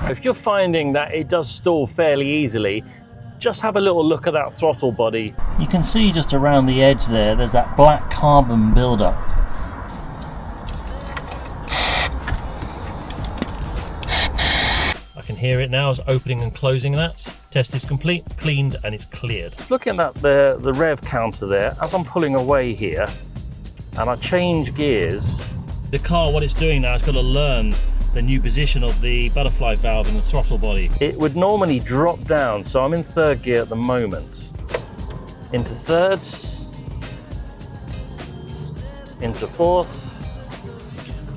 If you're finding that it does stall fairly easily, just have a little look at that throttle body. You can see just around the edge there's that black carbon buildup. I can hear it now. It's opening and closing that. Test is complete, cleaned, and it's cleared. Looking at the rev counter there, as I'm pulling away here, and I change gears. The car, what it's doing now, it's got to learn the new position of the butterfly valve in the throttle body. It would normally drop down, so I'm in third gear at the moment. Into thirds, into fourth.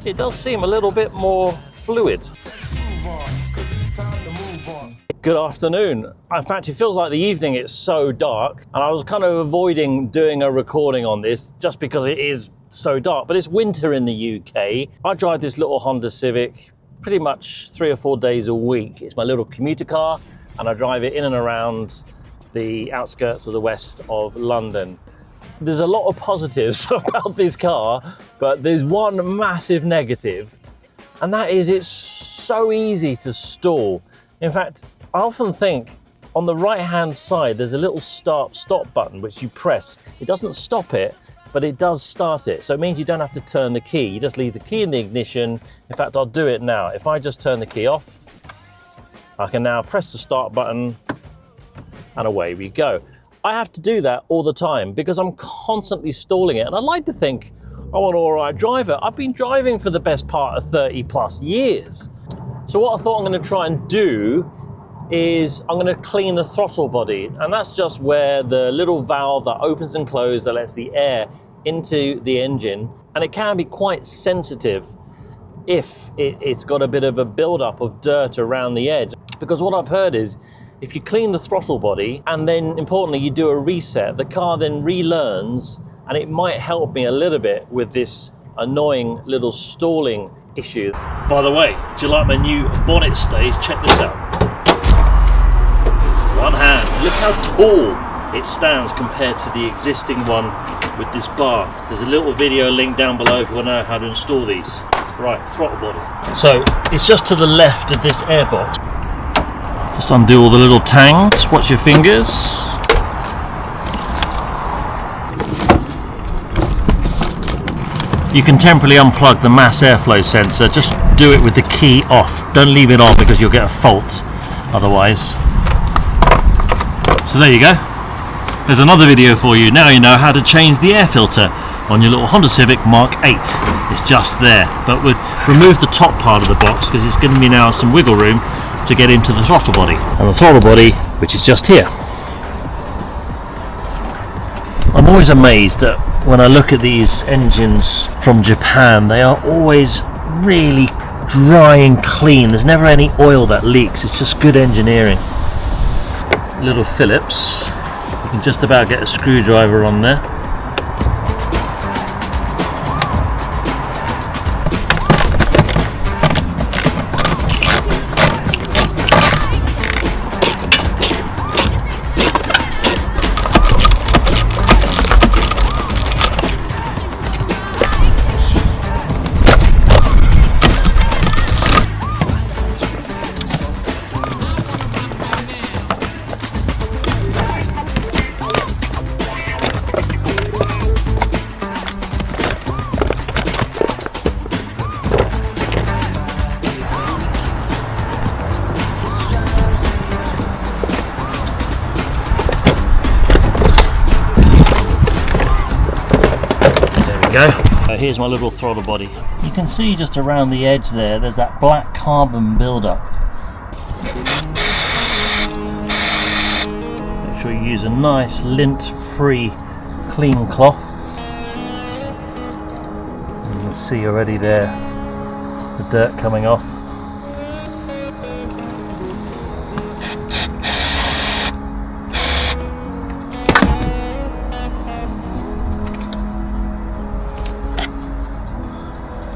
It does seem a little bit more fluid. Good afternoon. In fact, it feels like the evening, it's so dark, and I was kind of avoiding doing a recording on this just because it is so dark, but it's winter in the UK. I drive this little Honda Civic pretty much 3 or 4 days a week. It's my little commuter car, and I drive it in and around the outskirts of the west of London. There's a lot of positives about this car, but there's one massive negative, and that is it's so easy to stall. In fact, I often think on the right hand side there's a little stop button which you press. It doesn't stop it, but it does start it. So it means you don't have to turn the key. You just leave the key in the ignition. In fact, I'll do it now. If I just turn the key off, I can now press the start button and away we go. I have to do that all the time because I'm constantly stalling it. And I'd like to think I'm an all right driver. I've been driving for the best part of 30 plus years. So what I thought I'm going to try and do is I'm going to clean the throttle body, and that's just where the little valve that opens and closes that lets the air into the engine, and it can be quite sensitive if it's got a bit of a build-up of dirt around the edge. Because what I've heard is if you clean the throttle body and then importantly you do a reset, the car then relearns, and it might help me a little bit with this annoying little stalling issue. By the way, do you like my new bonnet stays? Check this out. One hand, look how tall it stands compared to the existing one with this bar. There's a little video link down below if you want to know how to install these. Right, throttle body. So it's just to the left of this airbox. Just undo all the little tangs, watch your fingers. You can temporarily unplug the mass airflow sensor. Just do it with the key off. Don't leave it on because you'll get a fault otherwise. So there you go. There's another video for you. Now you know how to change the air filter on your little Honda Civic Mk8. It's just there. But we'll remove the top part of the box because it's giving me now some wiggle room to get into the throttle body. And the throttle body, which is just here. I'm always amazed at when I look at these engines from Japan, they are always really dry and clean. There's never any oil that leaks. It's just good engineering. Little Phillips. You can just about get a screwdriver on there. Go. Here's my little throttle body. You can see just around the edge there's that black carbon buildup. Make sure you use a nice lint-free clean cloth. You can see already there the dirt coming off.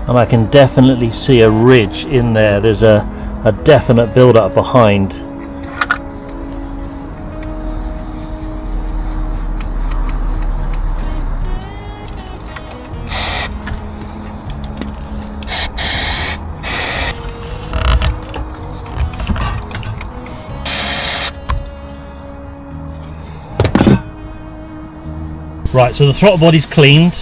And I can definitely see a ridge in there. There's a definite build-up behind. Right, so the throttle body's cleaned,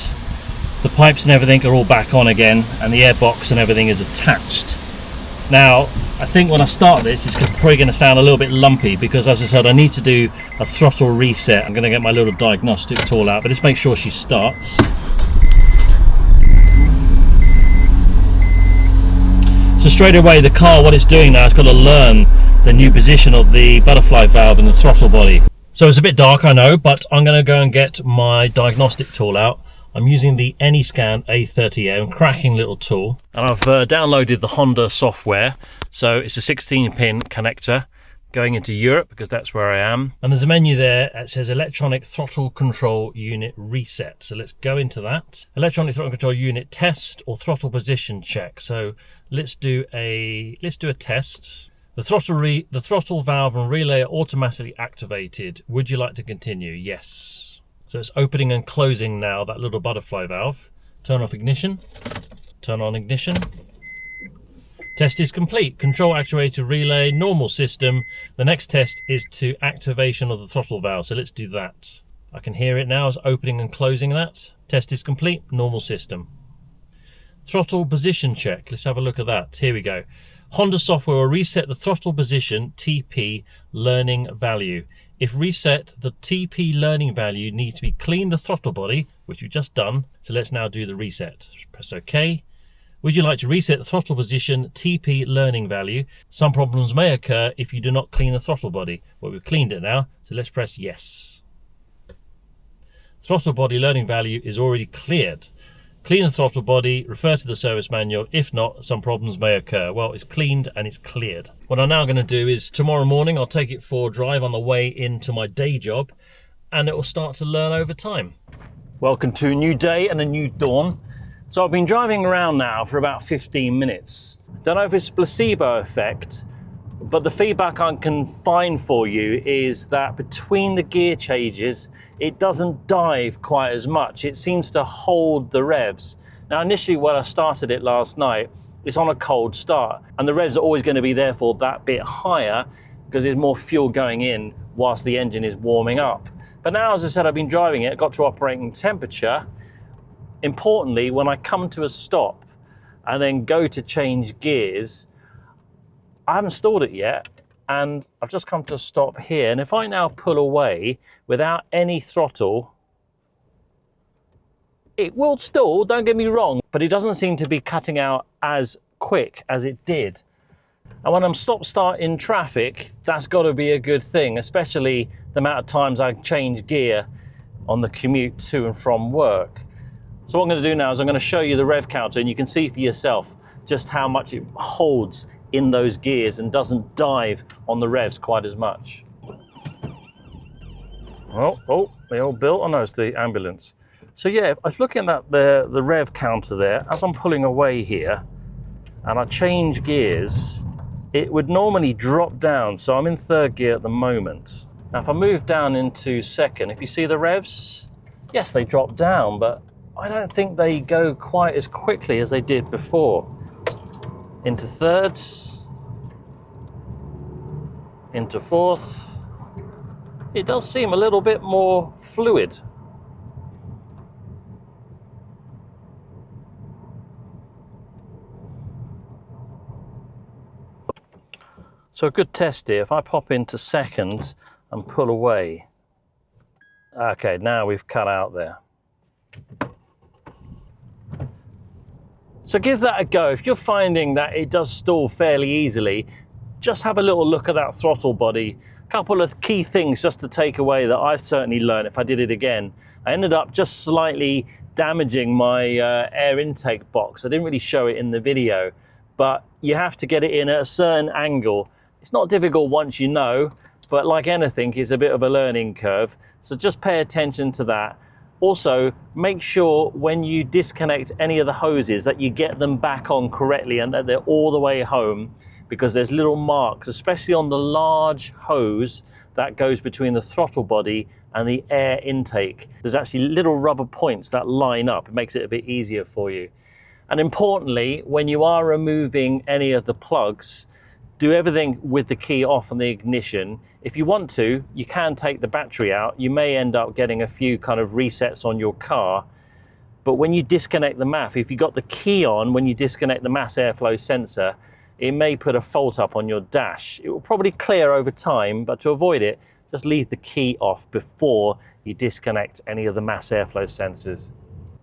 the pipes and everything are all back on again, and the airbox and everything is attached. Now, I think when I start this, it's probably going to sound a little bit lumpy because, as I said, I need to do a throttle reset. I'm going to get my little diagnostic tool out, but just make sure she starts. So straight away, the car, what it's doing now, it's got to learn the new position of the butterfly valve and the throttle body. So it's a bit dark, I know, but I'm going to go and get my diagnostic tool out. I'm using the Anyscan A30M, cracking little tool. And I've downloaded the Honda software. So it's a 16-pin connector going into Europe because that's where I am. And there's a menu there that says electronic throttle control unit reset. So let's go into that. Electronic throttle control unit test or throttle position check. So let's do a test. The throttle valve and relay are automatically activated. Would you like to continue? Yes. So it's opening and closing now, that little butterfly valve. Turn off ignition. Turn on ignition. Test is complete. Control actuator relay, normal system. The next test is to activation of the throttle valve. So let's do that. I can hear it now. It's opening and closing that. Test is complete. Normal system. Throttle position check. Let's have a look at that. Here we go. Honda software will reset the throttle position TP learning value. If reset, the TP learning value needs to be clean the throttle body, which we've just done. So let's now do the reset. Press OK. Would you like to reset the throttle position TP learning value? Some problems may occur if you do not clean the throttle body. Well, we've cleaned it now, so let's press yes. Throttle body learning value is already cleared. Clean the throttle body, refer to the service manual. If not, some problems may occur. Well, it's cleaned and it's cleared. What I'm now going to do is tomorrow morning, I'll take it for a drive on the way into my day job and it will start to learn over time. Welcome to a new day and a new dawn. So I've been driving around now for about 15 minutes. Don't know if it's a placebo effect, but the feedback I can find for you is that between the gear changes, it doesn't dive quite as much. It seems to hold the revs. Now, initially when I started it last night, it's on a cold start, and the revs are always going to be therefore that bit higher because there's more fuel going in whilst the engine is warming up. But now, as I said, I've been driving it, got to operating temperature. Importantly, when I come to a stop and then go to change gears, I haven't stalled it yet, and I've just come to a stop here, and if I now pull away without any throttle, it will stall, don't get me wrong, but it doesn't seem to be cutting out as quick as it did. And when I'm stop-start in traffic, that's got to be a good thing, especially the amount of times I change gear on the commute to and from work. So what I'm going to do now is I'm going to show you the rev counter, and you can see for yourself just how much it holds in those gears and doesn't dive on the revs quite as much. Oh, they all built. Oh no, it's the ambulance. So yeah, I was looking at the rev counter there. As I'm pulling away here and I change gears, it would normally drop down. So I'm in third gear at the moment. Now if I move down into second, if you see the revs, yes, they drop down, but I don't think they go quite as quickly as they did before. Into thirds, into fourth. It does seem a little bit more fluid. So a good test here, if I pop into second and pull away. Okay, now we've cut out there. So give that a go. If you're finding that it does stall fairly easily, just have a little look at that throttle body. A couple of key things just to take away that I've certainly learned if I did it again. I ended up just slightly damaging my air intake box. I didn't really show it in the video, but you have to get it in at a certain angle. It's not difficult once you know, but like anything, it's a bit of a learning curve. So just pay attention to that. Also, make sure when you disconnect any of the hoses that you get them back on correctly and that they're all the way home, because there's little marks, especially on the large hose that goes between the throttle body and the air intake. There's actually little rubber points that line up. It makes it a bit easier for you. And importantly, when you are removing any of the plugs, do everything with the key off on the ignition. If you want to, you can take the battery out. You may end up getting a few kind of resets on your car, but when you disconnect the MAF, if you got the key on when you disconnect the mass airflow sensor, it may put a fault up on your dash. It will probably clear over time, but to avoid it, just leave the key off before you disconnect any of the mass airflow sensors.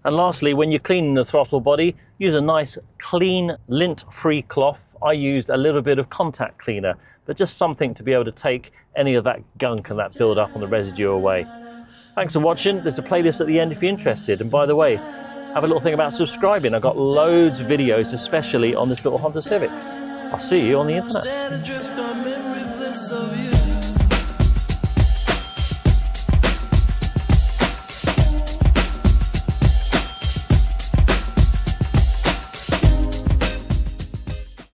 And lastly, when you're cleaning the throttle body, use a nice clean lint-free cloth. I used a little bit of contact cleaner, but just something to be able to take any of that gunk and that build up on the residue away. Thanks for watching. There's a playlist at the end if you're interested. And by the way, have a little thing about subscribing. I've got loads of videos, especially on this little Honda Civic. I'll see you on the internet.